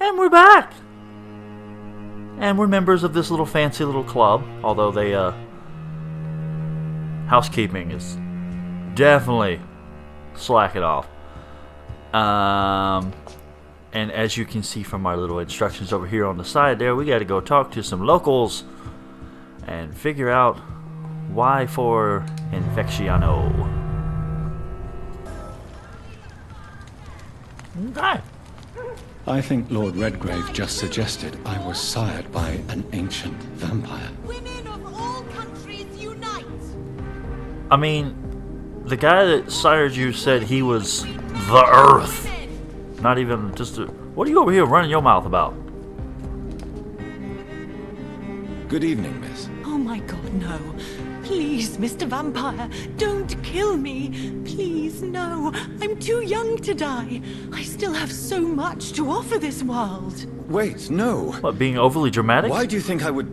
And we're back! And we're members of this little fancy little club, although they, housekeeping is definitely slacking off. And as you can see from our little instructions over here on the side there, we gotta go talk to some locals and figure out why for infectiano. Okay. I think Lord Redgrave just suggested I was sired by an ancient vampire. Women of all countries unite! I mean, the guy that sired you said he was the Earth. Not even just a... What are you over here running your mouth about? Good evening, miss. Oh my god, no. Please, Mr. Vampire, don't kill me. Please, no. I'm too young to die. I still have so much to offer this world. Wait, no. What, being overly dramatic? Why do you think I would...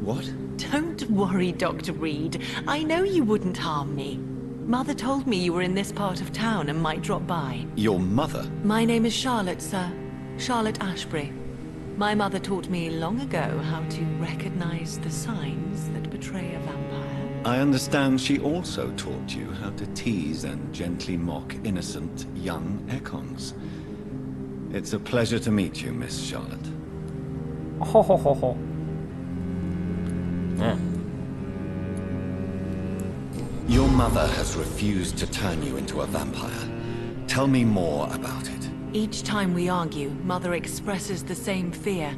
What? Don't worry, Dr. Reid. I know you wouldn't harm me. Mother told me you were in this part of town and might drop by. Your mother? My name is Charlotte, sir. Charlotte Ashbury. My mother taught me long ago how to recognize the signs that betray a vampire. I understand she also taught you how to tease and gently mock innocent young Ekons. It's a pleasure to meet you, Miss Charlotte. Ho ho ho ho. Yeah. Your mother has refused to turn you into a vampire. Tell me more about it. Each time we argue, Mother expresses the same fear.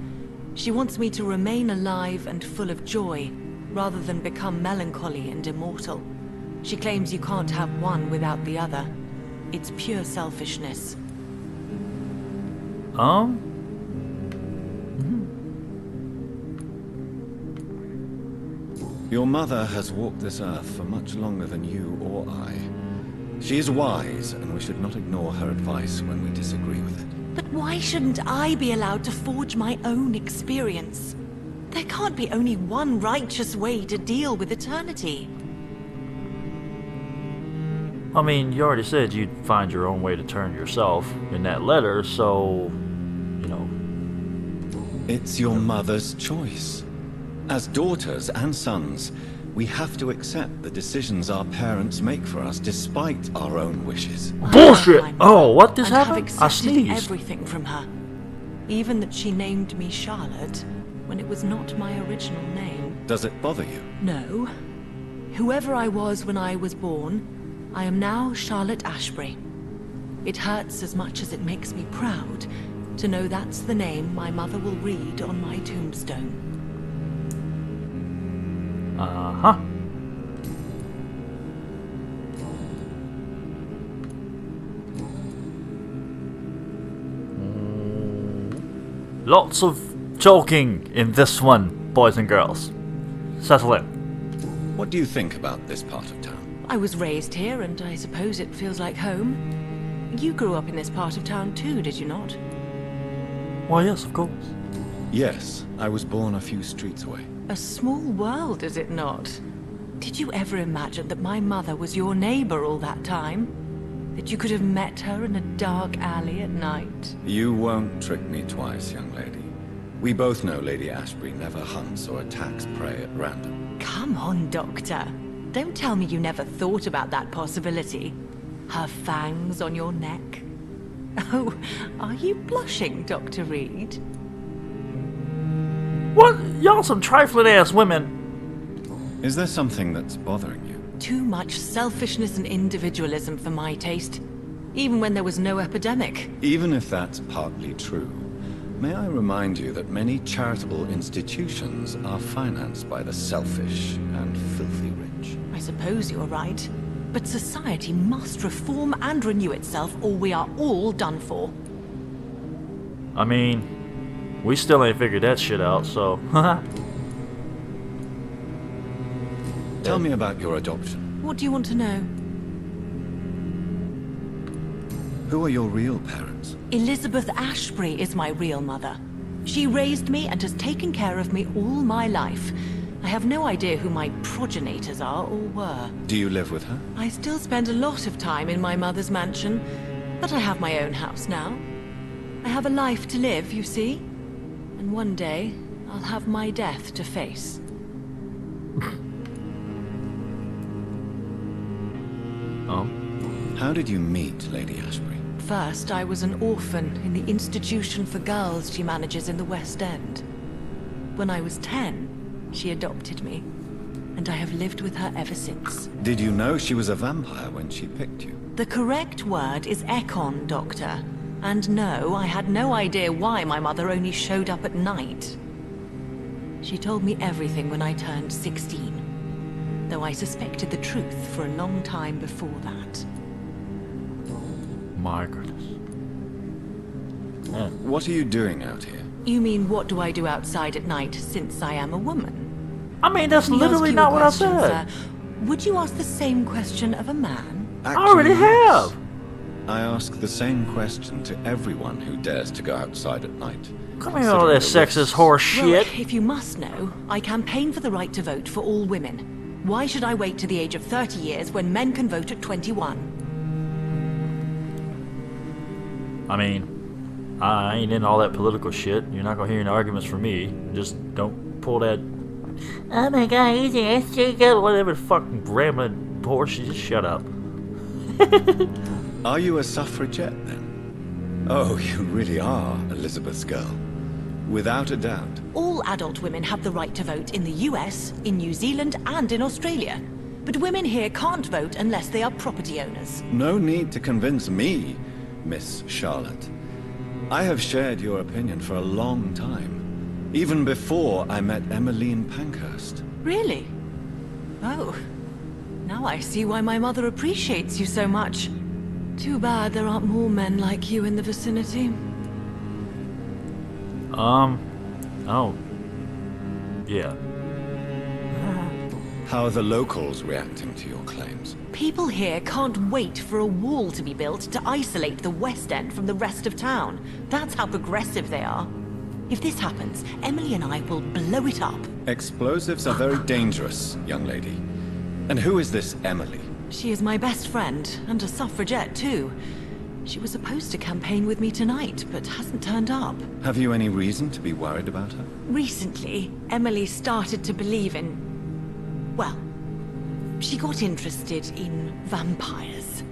She wants me to remain alive and full of joy, rather than become melancholy and immortal. She claims you can't have one without the other. It's pure selfishness. Your mother has walked this earth for much longer than you or I. She is wise, and we should not ignore her advice when we disagree with it. But why shouldn't I be allowed to forge my own experience? There can't be only one righteous way to deal with eternity. I mean, you already said you'd find your own way to turn yourself in that letter, so... you know... It's your mother's choice. As daughters and sons, we have to accept the decisions our parents make for us despite our own wishes. Bullshit! Oh, what just happened? I I have accepted sneezed. everything from her. Even that she named me Charlotte when it was not my original name. Does it bother you? No. Whoever I was when I was born, I am now Charlotte Ashbury. It hurts as much as it makes me proud to know that's the name my mother will read on my tombstone. Uh-huh. Lots of talking in this one, boys and girls. Settle in. What do you think about this part of town? I was raised here, and I suppose it feels like home. You grew up in this part of town too, did you not? Well, yes, of course. Yes, I was born a few streets away. A small world, is it not? Did you ever imagine that my mother was your neighbor all that time? That you could have met her in a dark alley at night? You won't trick me twice, young lady. We both know Lady Ashbury never hunts or attacks prey at random. Come on, Doctor. Don't tell me you never thought about that possibility. Her fangs on your neck. Oh, are you blushing, Dr. Reid? What? Y'all some trifling ass women. Is there something that's bothering you? Too much selfishness and individualism for my taste. Even when there was no epidemic. Even if that's partly true, may I remind you that many charitable institutions are financed by the selfish and filthy rich. I suppose you're right. But society must reform and renew itself, or we are all done for. I mean, we still ain't figured that shit out, so... Tell me about your adoption. What do you want to know? Who are your real parents? Elizabeth Ashbury is my real mother. She raised me and has taken care of me all my life. I have no idea who my progenitors are or were. Do you live with her? I still spend a lot of time in my mother's mansion, but I have my own house now. I have a life to live, you see? And one day, I'll have my death to face. How did you meet Lady Ashbury? First, I was an orphan in the institution for girls she manages in the West End. When I was 10, she adopted me, and I have lived with her ever since. Did you know she was a vampire when she picked you? The correct word is Ekon, Doctor. And no, I had no idea why my mother only showed up at night. She told me everything when I turned 16, though I suspected the truth for a long time before that. My goodness. Yeah. What are you doing out here? You mean, what do I do outside at night since I am a woman? I mean, that's Let me literally ask you not a what I question, said. sir. Would you ask the same question of a man? I already yes. have. I ask the same question to everyone who dares to go outside at night. Come here, all that sexist horse shit. Well, if you must know, I campaign for the right to vote for all women. Why should I wait to the age of 30 years when men can vote at 21? I mean, I ain't in all that political shit. You're not gonna hear any arguments from me. Just don't pull that. Oh my god, he's an SJ, whatever the fucking rambling horse. Just shut up. Are you a suffragette then? Oh, you really are Elizabeth's girl. Without a doubt. All adult women have the right to vote in the US, in New Zealand, and in Australia. But women here can't vote unless they are property owners. No need to convince me, Miss Charlotte. I have shared your opinion for a long time. Even before I met Emmeline Pankhurst. Really? Oh. Now I see why my mother appreciates you so much. Too bad there aren't more men like you in the vicinity. Oh. Yeah. How are the locals reacting to your claims? People here can't wait for a wall to be built to isolate the West End from the rest of town. That's how progressive they are. If this happens, Emily and I will blow it up. Explosives are very dangerous, young lady. And who is this Emily? She is my best friend, and a suffragette too. She was supposed to campaign with me tonight, but hasn't turned up. Have you any reason to be worried about her? Recently, Emily started to believe in... well, she got interested in vampires.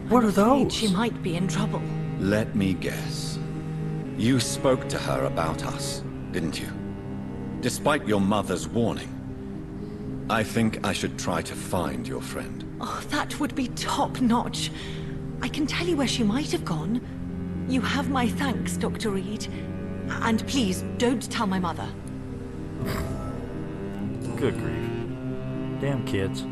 What I'm are afraid those? She might be in trouble. Let me guess. You spoke to her about us, didn't you? Despite your mother's warning. I think I should try to find your friend. Oh, that would be top-notch. I can tell you where she might have gone. You have my thanks, Dr. Reid. And please, don't tell my mother. Good grief. Damn kids.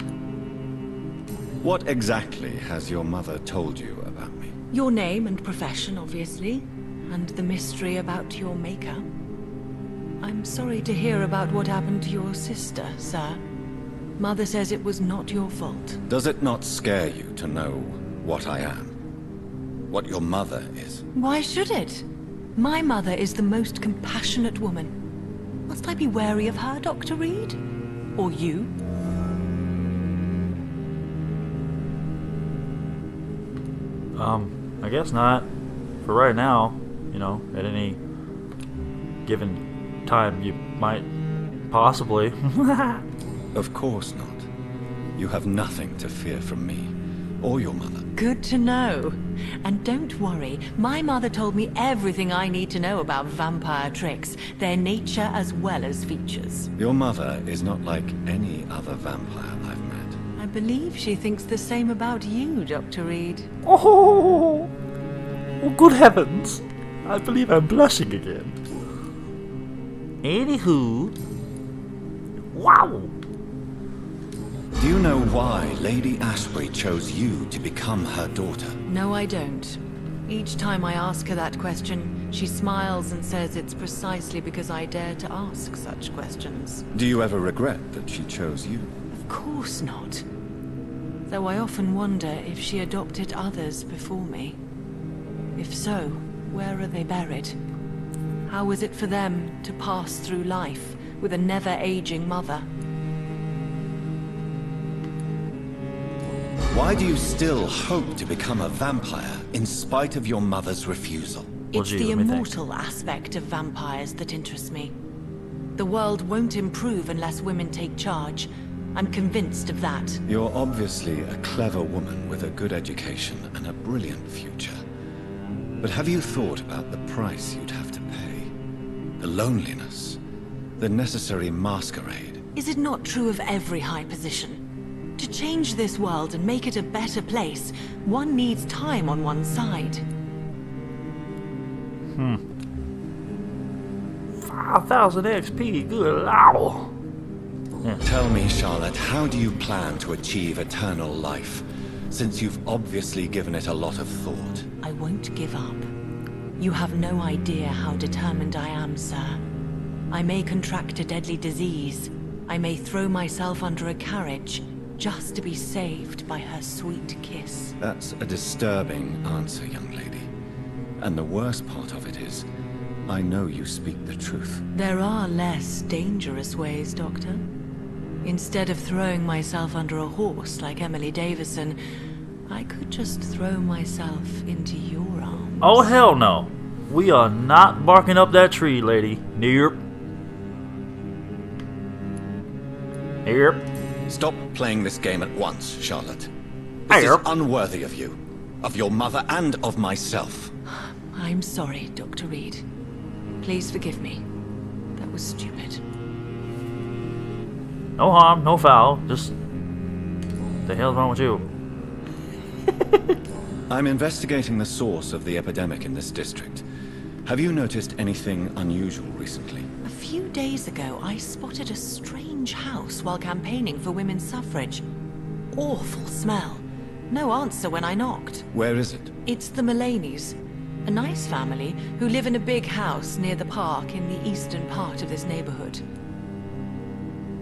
What exactly has your mother told you about me? Your name and profession, obviously. And the mystery about your maker. I'm sorry to hear about what happened to your sister, sir. Mother says it was not your fault. Does it not scare you to know what I am? What your mother is? Why should it? My mother is the most compassionate woman. Must I be wary of her, Dr. Reid? Or you? I guess not. For right now, you know, at any given time, you might possibly. Of course not. You have nothing to fear from me, or your mother. Good to know. And don't worry, my mother told me everything I need to know about vampire tricks, their nature as well as features. Your mother is not like any other vampire I've met. I believe she thinks the same about you, Dr. Reid. Oh, good heavens. I believe I'm blushing again. Anywho. Wow. Do you know why Lady Ashbury chose you to become her daughter? No, I don't. Each time I ask her that question, she smiles and says it's precisely because I dare to ask such questions. Do you ever regret that she chose you? Of course not. Though I often wonder if she adopted others before me. If so, where are they buried? How was it for them to pass through life with a never-aging mother? Why do you still hope to become a vampire in spite of your mother's refusal? It's the immortal aspect of vampires that interests me. The world won't improve unless women take charge. I'm convinced of that. You're obviously a clever woman with a good education and a brilliant future. But have you thought about the price you'd have to pay? The loneliness, the necessary masquerade. Is it not true of every high position? To change this world and make it a better place, one needs time on one's side. 5,000 XP, good lord. Tell me, Charlotte, how do you plan to achieve eternal life, since you've obviously given it a lot of thought? I won't give up. You have no idea how determined I am, sir. I may contract a deadly disease. I may throw myself under a carriage, just to be saved by her sweet kiss. That's a disturbing answer, young lady. And the worst part of it is, I know you speak the truth. There are less dangerous ways, Doctor. Instead of throwing myself under a horse like Emily Davison, I could just throw myself into your arms. Oh, hell no. We are not barking up that tree, lady. Nope. Nope. Stop playing this game at once, Charlotte. This is unworthy of you, of your mother, and of myself. I'm sorry, Dr. Reid. Please forgive me. That was stupid. No harm, no foul. Just... the hell's wrong with you? I'm investigating the source of the epidemic in this district. Have you noticed anything unusual recently? A few days ago, I spotted a strange house while campaigning for women's suffrage. Awful smell. No answer when I knocked. Where is it? It's the Mullaneys. A nice family who live in a big house near the park in the eastern part of this neighborhood.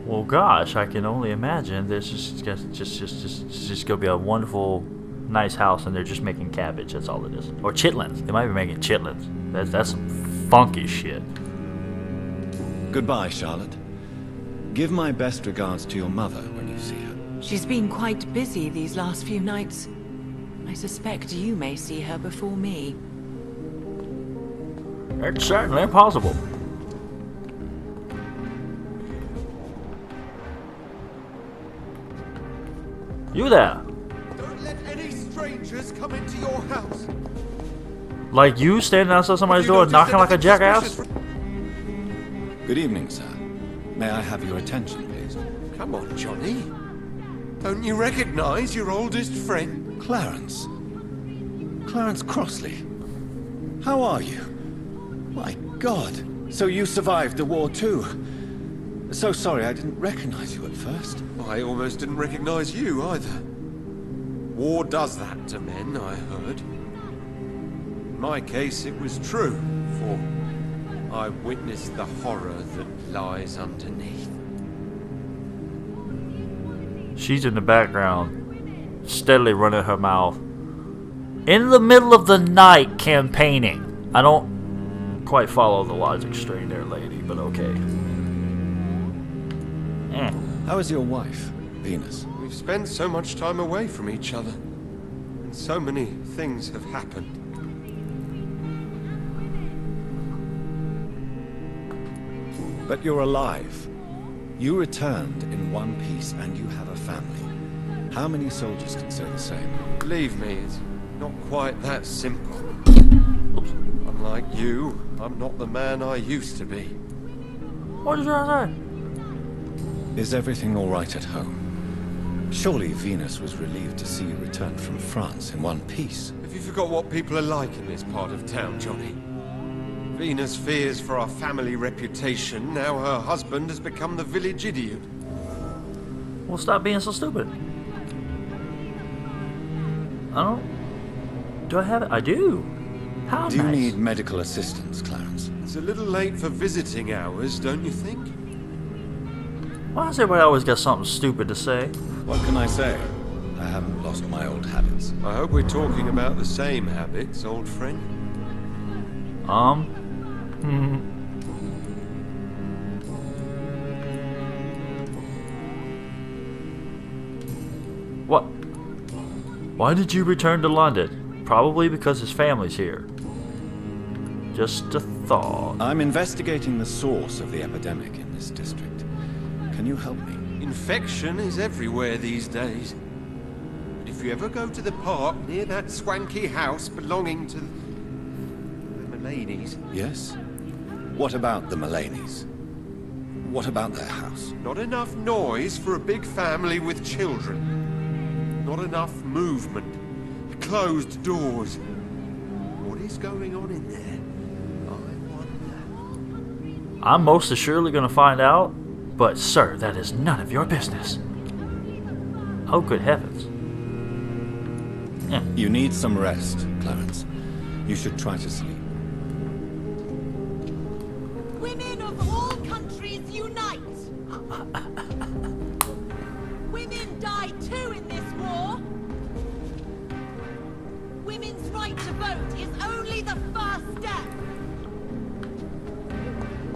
Well, gosh, I can only imagine this is just gonna be a wonderful, nice house, and they're just making cabbage. That's all it is, or chitlins. They might be making chitlins. That's some funky shit. Goodbye, Charlotte. Give my best regards to your mother when you see her. She's been quite busy these last few nights. I suspect you may see her before me. It's certainly possible. You there? Don't let any strangers come into your house. Like you standing outside somebody's door knocking like a jackass? Good evening, sir. May I have your attention, please? Come on, Johnny. Don't you recognize your oldest friend? Clarence. Clarence Crossley. How are you? My God. So you survived the war too. So sorry I didn't recognize you at first. I almost didn't recognize you either. War does that to men, I heard. In my case, it was true, for I witnessed the horror that lies underneath. She's in the background, steadily running her mouth. In the middle of the night campaigning. I don't quite follow the logic string there, lady, but okay. How is your wife, Venus? We've spent so much time away from each other, and so many things have happened. But you're alive. You returned in one piece and you have a family. How many soldiers can say the same? Believe me, it's not quite that simple. Unlike you, I'm not the man I used to be. What did you trying to say? Is everything all right at home? Surely Venus was relieved to see you return from France in one piece. Have you forgot what people are like in this part of town, Johnny? Venus fears for our family reputation. Now her husband has become the village idiot. Well, stop being so stupid. I don't... Do I have it? I do. How Do you nice. need medical assistance, Clarence? It's a little late for visiting hours, don't you think? Why does everybody always got something stupid to say? What can I say? I haven't lost my old habits. I hope we're talking about the same habits, old friend. What? Why did you return to London? Probably because his family's here. Just a thought. I'm investigating the source of the epidemic in this district. Can you help me? Infection is everywhere these days. But if you ever go to the park near that swanky house belonging to the Mullaneys, Yes? What about the Mullaneys? What about their house? not enough noise for a big family with children. Not enough movement. Closed doors. What is going on in there? I wonder. I'm most assuredly going to find out, but sir, that is none of your business. Oh, good heavens. You need some rest, Clarence. You should try to sleep. Women of all countries unite! Women die too in this war! Women's right to vote is only the first step!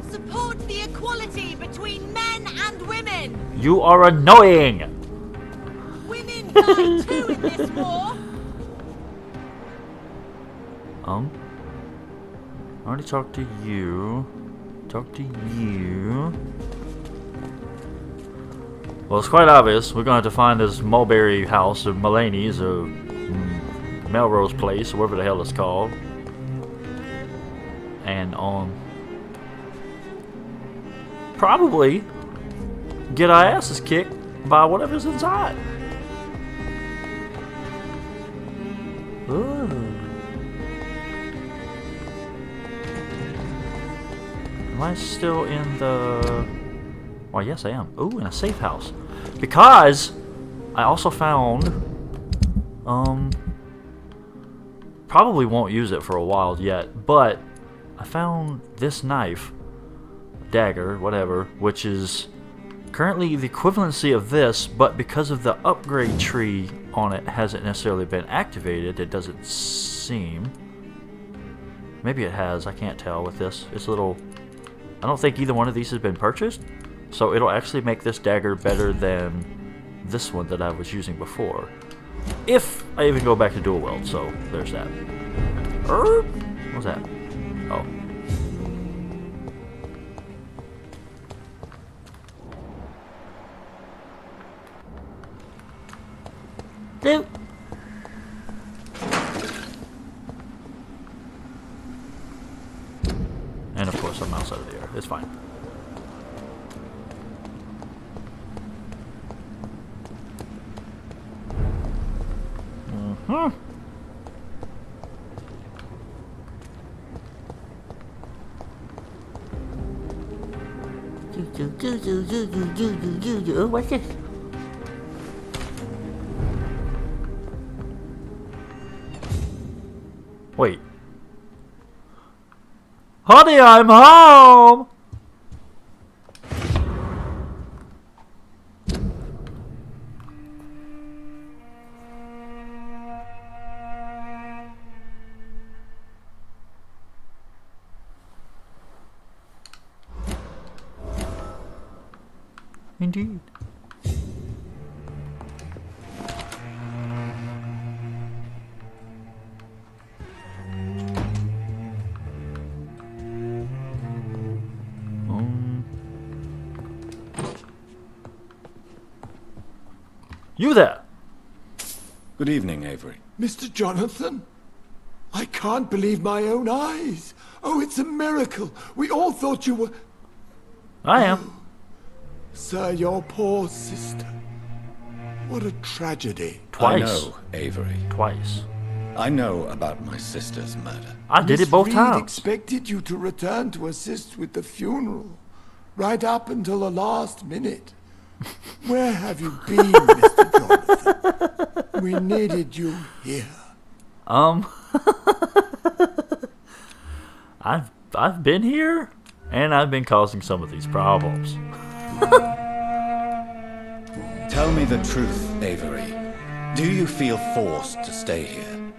Support the equality between men and women! You are annoying! Women die too in this war! I already talked to you. Talk to you. Well, it's quite obvious. We're going to have to find this Mulberry house, or Mullaneys, or Melrose Place, or whatever the hell it's called. And, probably get our asses kicked by whatever's inside. Ooh. Am I still in the... Well, yes, I am. Ooh, in a safe house. Because I also found... Probably won't use it for a while yet, but I found this knife, dagger, whatever, which is currently the equivalency of this, but because of the upgrade tree on it hasn't necessarily been activated, it doesn't seem. Maybe it has, I can't tell with this. It's a little... I don't think either one of these has been purchased, so it'll actually make this dagger better than this one that I was using before. If I even go back to dual wield, so there's that. What was that? Oh. Dude. And of course I'm outside of the air. It's fine. What's this? Wait. Honey, I'm home! Indeed. You there? Good evening, Avery. Mr. Jonathan? I can't believe my own eyes. Oh, it's a miracle. We all thought you were... I am. Sir, your poor sister. What a tragedy. Twice. I know, Avery. Twice. I know about my sister's murder. I did it Miss both Reid times. expected you to return to assist with the funeral. Right up until the last minute. Where have you been, Mr. Jonathan? We needed you here. I've been here, and I've been causing some of these problems. Tell me the truth, Avery. Do you feel forced to stay here?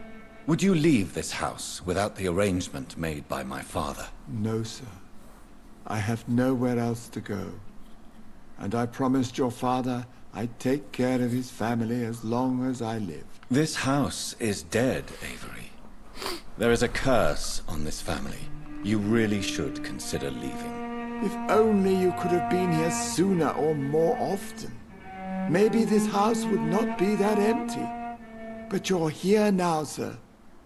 Would you leave this house without the arrangement made by my father? No, sir. I have nowhere else to go. And I promised your father I'd take care of his family as long as I lived. This house is dead, Avery. There is a curse on this family. You really should consider leaving. If only you could have been here sooner or more often. Maybe this house would not be that empty. But you're here now, sir.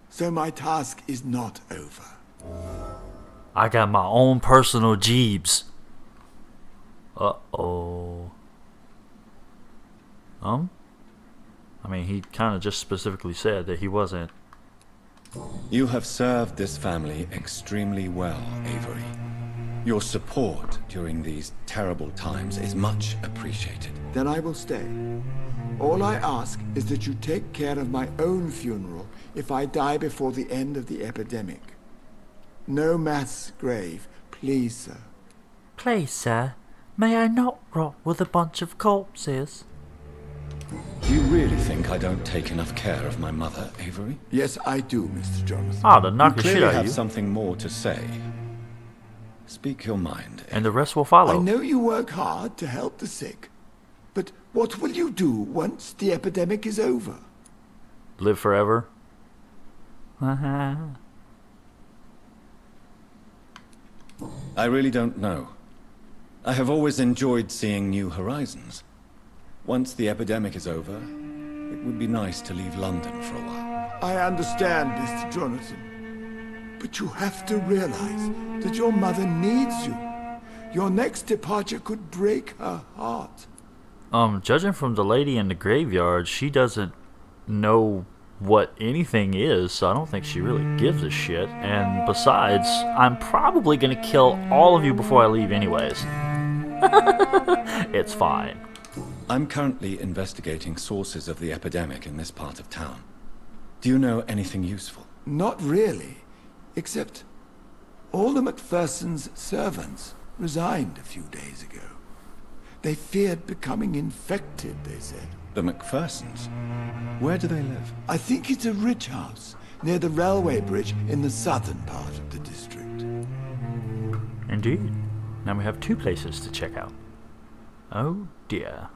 So my task is not over. I got my own personal Jeeves. Uh-oh. I mean, he kind of just specifically said that he wasn't. You have served this family extremely well, Avery. Your support during these terrible times is much appreciated. Then I will stay. All I ask is that you take care of my own funeral if I die before the end of the epidemic. No mass grave, please, sir. Please, sir, may I not rot with a bunch of corpses? You really think I don't take enough care of my mother, Avery? Yes, I do, Mr. Jonathan. Oh, to knock You the shit clearly out of have you. something more to say. Speak your mind. And the rest will follow. I know you work hard to help the sick, but what will you do once the epidemic is over? Live forever. Uh-huh. I really don't know. I have always enjoyed seeing new horizons. Once the epidemic is over, it would be nice to leave London for a while. I understand, Mr. Jonathan. But you have to realize that your mother needs you. Your next departure could break her heart. Judging from the lady in the graveyard, she doesn't know what anything is, so I don't think she really gives a shit. And besides, I'm probably gonna kill all of you before I leave anyways. It's fine. I'm currently investigating sources of the epidemic in this part of town. Do you know anything useful? Not really, except all the Macpherson's servants resigned a few days ago. They feared becoming infected, they said. The Macphersons? Where do they live? I think it's a rich house near the railway bridge in the southern part of the district. Indeed. Now we have two places to check out. Oh dear.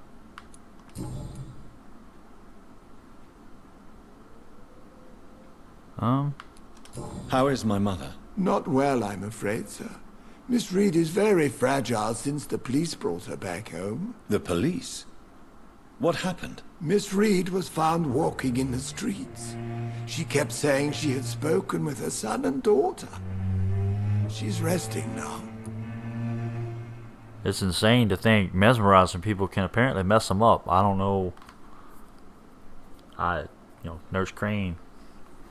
How is my mother? Not well, I'm afraid, sir. Miss Reid is very fragile since the police brought her back home. The police? What happened? Miss Reid was found walking in the streets. She kept saying she had spoken with her son and daughter. She's resting now. It's insane to think mesmerizing people can apparently mess them up. I don't know. Nurse Crane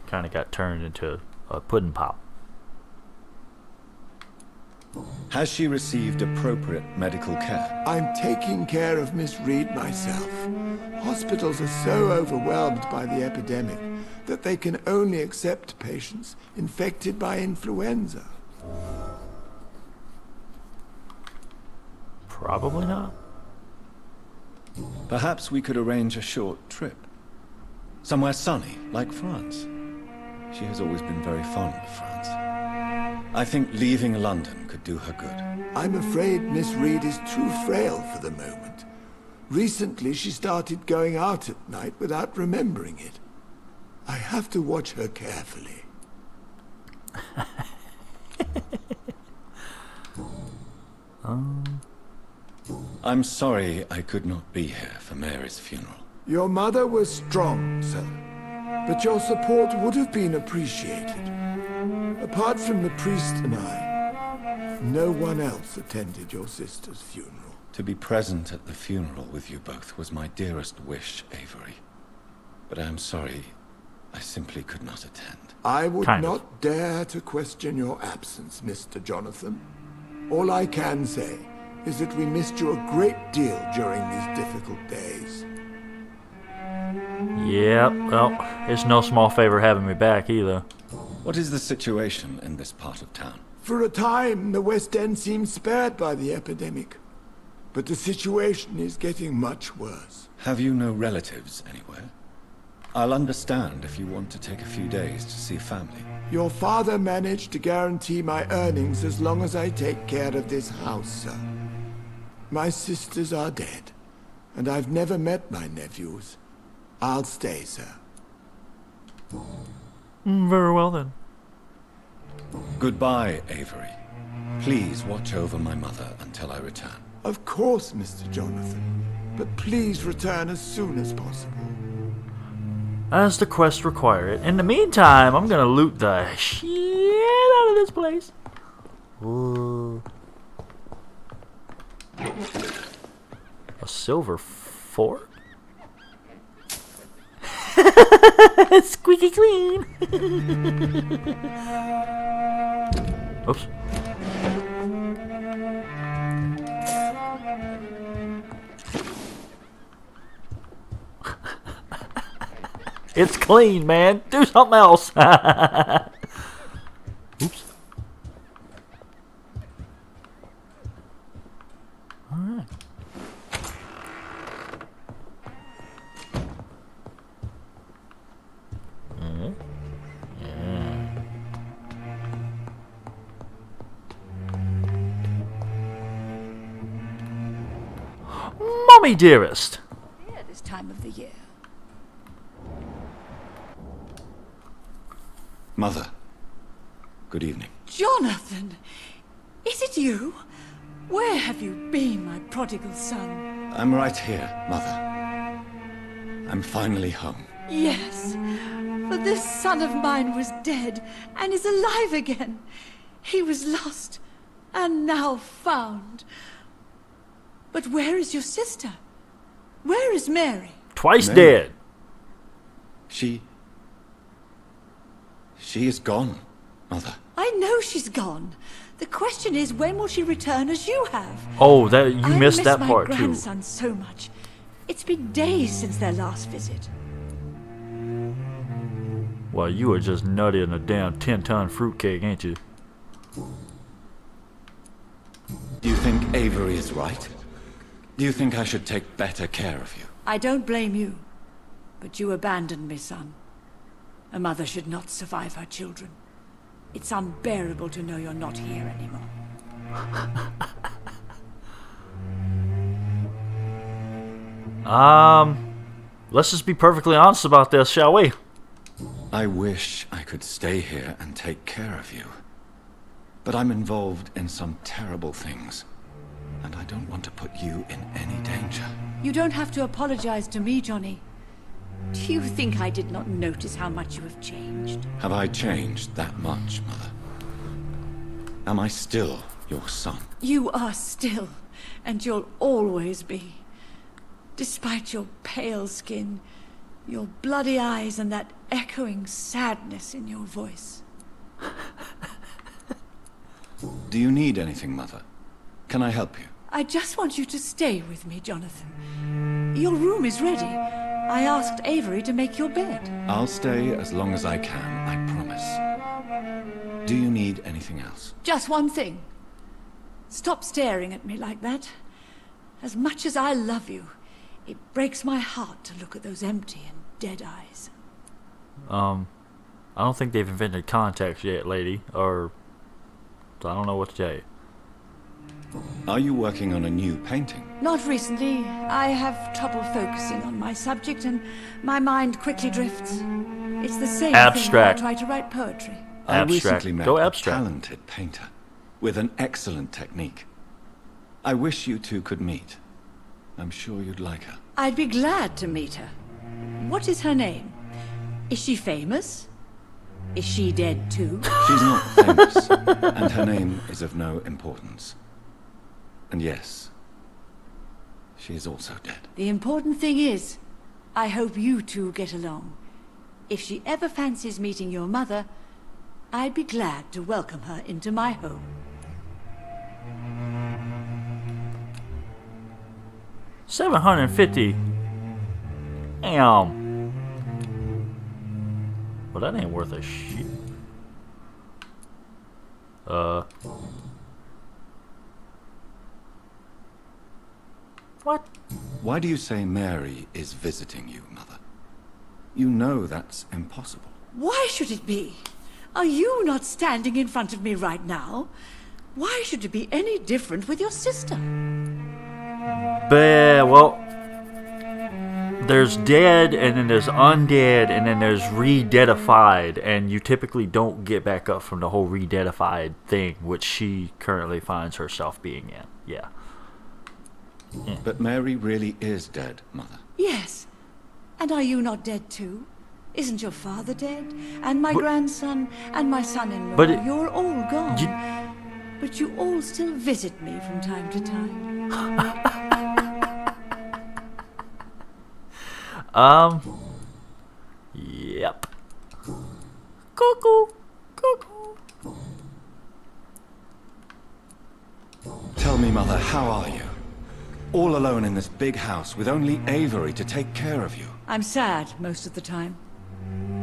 kind of got turned into a pudding pop. Has she received appropriate medical care? I'm taking care of Miss Reid myself. Hospitals are so overwhelmed by the epidemic that they can only accept patients infected by influenza. Probably not. Perhaps we could arrange a short trip. Somewhere sunny, like France. She has always been very fond of France. I think leaving London could do her good. I'm afraid Miss Reid is too frail for the moment. Recently she started going out at night without remembering it. I have to watch her carefully. I'm sorry I could not be here for Mary's funeral. Your mother was strong, sir, but your support would have been appreciated. Apart from the priest and I, no one else attended your sister's funeral. To be present at the funeral with you both was my dearest wish, Avery. But I am sorry, I simply could not attend. I would Kind of. not dare to question your absence, Mr. Jonathan. All I can say is that we missed you a great deal during these difficult days. Yeah, well, it's no small favor having me back either. What is the situation in this part of town? For a time, the West End seemed spared by the epidemic. But the situation is getting much worse. Have you no relatives anywhere? I'll understand if you want to take a few days to see family. Your father managed to guarantee my earnings as long as I take care of this house, sir. My sisters are dead, and I've never met my nephews. I'll stay, sir. Very well then. Goodbye, Avery. Please watch over my mother until I return. Of course, Mr. Jonathan. But please return as soon as possible. As the quest require it. In the meantime, I'm gonna loot the shit out of this place. Ooh. A silver fork? Squeaky clean. Oops. It's clean, man. Do something else. Oops. Alright. Mommy dearest. Here this time of the year. Mother, good evening. Jonathan! Is it you? Where have you been, my prodigal son? I'm right here, Mother. I'm finally home. Yes, for this son of mine was dead and is alive again. He was lost and now found. But where is your sister? Where is Mary? Twice Mary. dead. She is gone, Mother. I know she's gone. The question is, when will she return as you have? Oh, that you I missed miss that my part too. grandson so much. It's been days since their last visit. Well, you are just nutty in a damn 10-ton fruitcake, ain't you? Do you think Avery is right? Do you think I should take better care of you? I don't blame you, but you abandoned me, son. A mother should not survive her children. It's unbearable to know you're not here anymore. Let's just be perfectly honest about this, shall we? I wish I could stay here and take care of you. But I'm involved in some terrible things, and I don't want to put you in any danger. You don't have to apologize to me, Johnny. Do you think I did not notice how much you have changed? Have I changed that much, Mother? Am I still your son? You are still, and you'll always be. Despite your pale skin, your bloody eyes, and that echoing sadness in your voice. Do you need anything, Mother? Can I help you? I just want you to stay with me, Jonathan. Your room is ready. I asked Avery to make your bed. I'll stay as long as I can, I promise. Do you need anything else? Just one thing. Stop staring at me like that. As much as I love you, it breaks my heart to look at those empty and dead eyes. I don't think they've invented contacts yet, lady. Or I don't know what to tell you. Are you working on a new painting? Not recently. I have trouble focusing on my subject and my mind quickly drifts. It's the same Abstract. thing when I try to write poetry. I Abstract. recently met Go a abstract. talented painter with an excellent technique. I wish you two could meet. I'm sure you'd like her. I'd be glad to meet her. What is her name? Is she famous? Is she dead too? She's not famous, and her name is of no importance. And yes, she is also dead. The important thing is, I hope you two get along. If she ever fancies meeting your mother, I'd be glad to welcome her into my home. $750. Damn. Well, that ain't worth a shit. What? Why do you say Mary is visiting you, Mother? You know that's impossible. Why should it be? Are you not standing in front of me right now? Why should it be any different with your sister? Well, there's dead, and then there's undead, and then there's re-deadified, and you typically don't get back up from the whole re-deadified thing, which she currently finds herself being in. Yeah. But Mary really is dead, Mother. Yes. And are you not dead too? Isn't your father dead? And my grandson? And my son-in-law? But you're all gone. But you all still visit me from time to time. Yep. Cuckoo. Cuckoo. Tell me, Mother, how are you? All alone in this big house with only Avery to take care of you. I'm sad most of the time.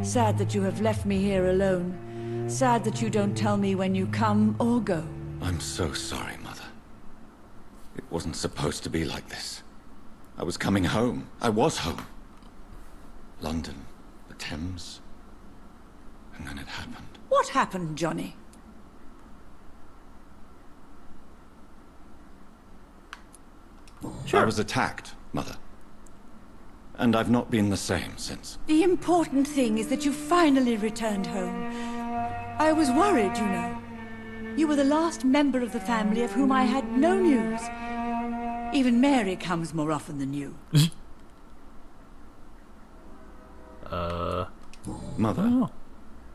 Sad that you have left me here alone. Sad that you don't tell me when you come or go. I'm so sorry, Mother. It wasn't supposed to be like this. I was coming home. I was home. London, the Thames, and then it happened. What happened, Johnny? Sure. I was attacked, Mother. And I've not been the same since. The important thing is that you finally returned home. I was worried, you know. You were the last member of the family of whom I had no news. Even Mary comes more often than you. Mother,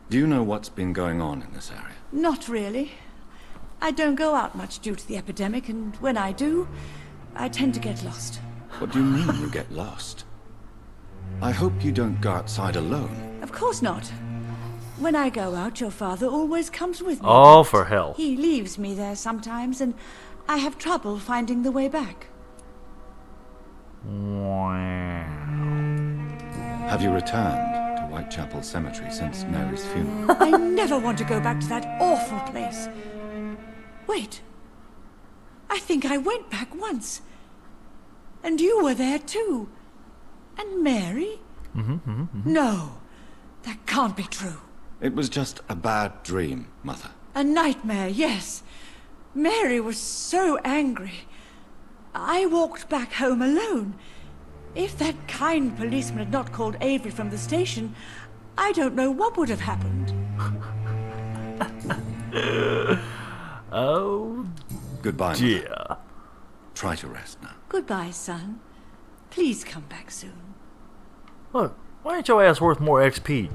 do you know what's been going on in this area? Not really. I don't go out much due to the epidemic, and when I do, I tend to get lost. What do you mean you get lost? I hope you don't go outside alone. Of course not. When I go out, your father always comes with me. Oh, for hell. He leaves me there sometimes, and I have trouble finding the way back. Have you returned to Whitechapel Cemetery since Mary's funeral? I never want to go back to that awful place. Wait. I think I went back once. And you were there too. And Mary? No, that can't be true. It was just a bad dream, Mother. A nightmare, yes. Mary was so angry. I walked back home alone. If that kind policeman had not called Avery from the station, I don't know what would have happened. Oh, Goodbye, dear. Mother. Try to rest now. Goodbye, son. Please come back soon. Look, why ain't your ass worth more XP?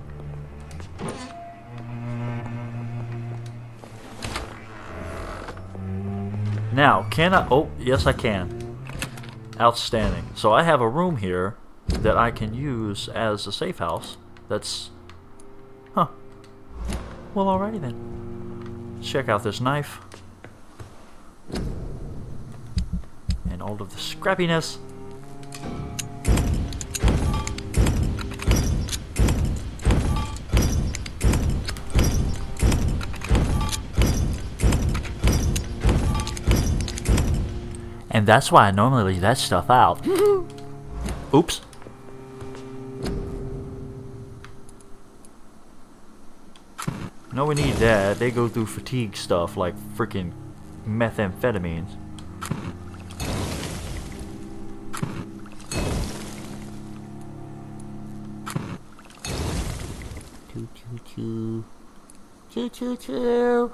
Now, can I... Oh, yes I can. Outstanding. So I have a room here that I can use as a safe house. That's... Huh. Well, alrighty then. Let's check out this knife. And all of the scrappiness. And that's why I normally leave that stuff out. Oops. No, we need that. They go through fatigue stuff like freaking methamphetamines. Choo choo choo. Choo choo choo.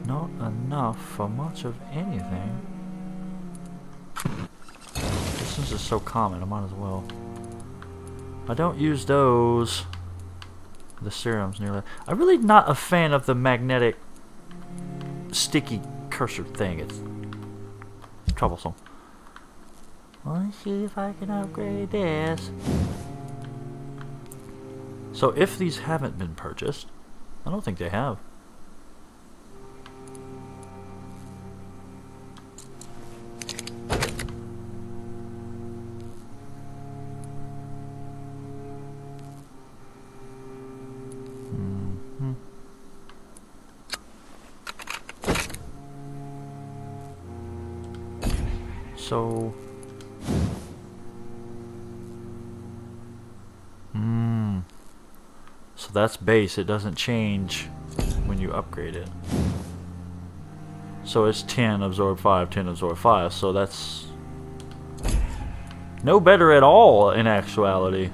Not enough for much of anything. Since it's so common, I might as well. I don't use those. The serum's nearly. I'm really not a fan of the magnetic sticky cursor thing. It's troublesome. Let's see if I can upgrade this. So if these haven't been purchased, I don't think they have. So, so that's base. It doesn't change when you upgrade it. So it's 10 absorb 5, 10 absorb 5. So that's No better at all, in actuality.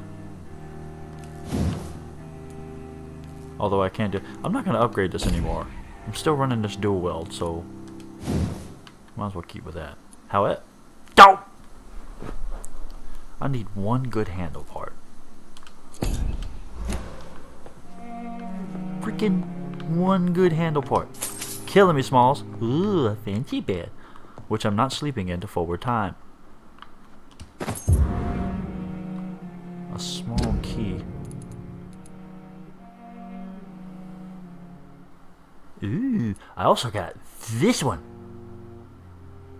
Although I can't do... I'm not going to upgrade this anymore. I'm still running this dual weld, so... Might as well keep with that. How it? Don't! I need one good handle part. Freaking one good handle part. Killing me, Smalls. Ooh, a fancy bed. Which I'm not sleeping in to forward time. A small key. Ooh, I also got this one.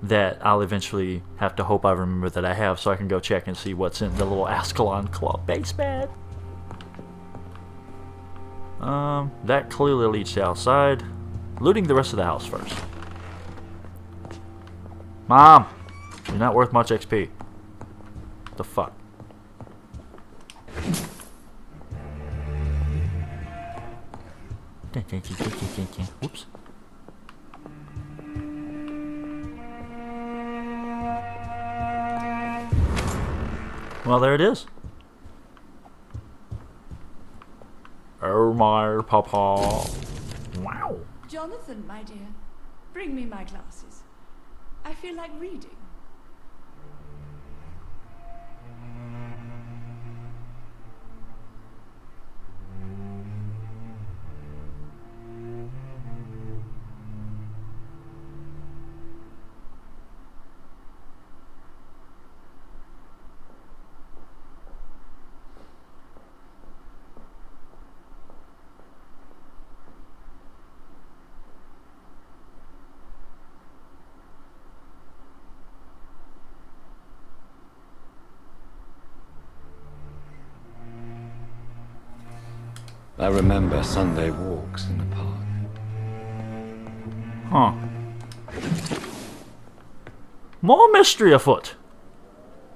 That I'll eventually have to hope I remember that I have so I can go check and see what's in the little Ascalon Claw basement. That clearly leads to outside. Looting the rest of the house first. Mom! You're not worth much XP. What the fuck? Whoops. Well, there it is. Oh my papa. Wow. Jonathan, my dear, bring me my glasses. I feel like reading. I remember Sunday walks in the park. Huh. More mystery afoot.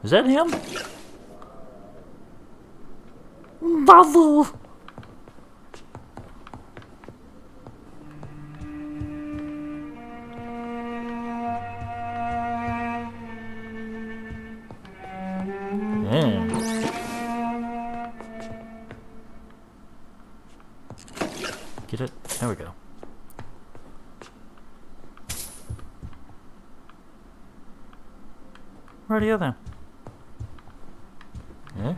Is that him? Brother. Yeah. Get it? There we go. Radio then. Yeah.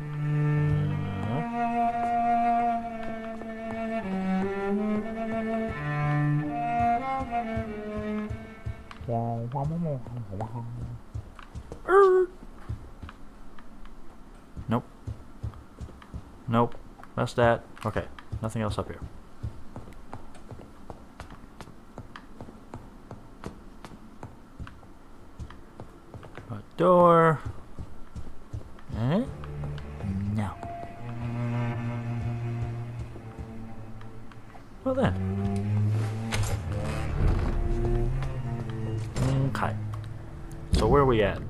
Nope. Nope. That's that. Okay. Nothing else up here. Door. Eh? No. Well then. Okay. So where are we at?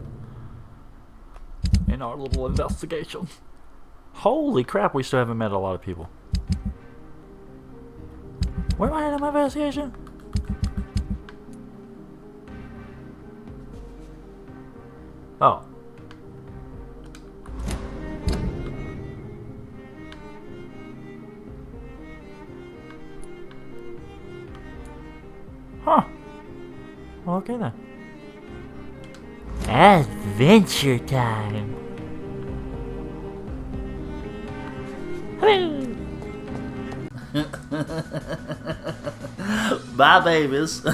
In our little investigation. Holy crap, we still haven't met a lot of people. Where am I at in my investigation? Oh. Huh. Well, okay then. Adventure time. Bye, babies.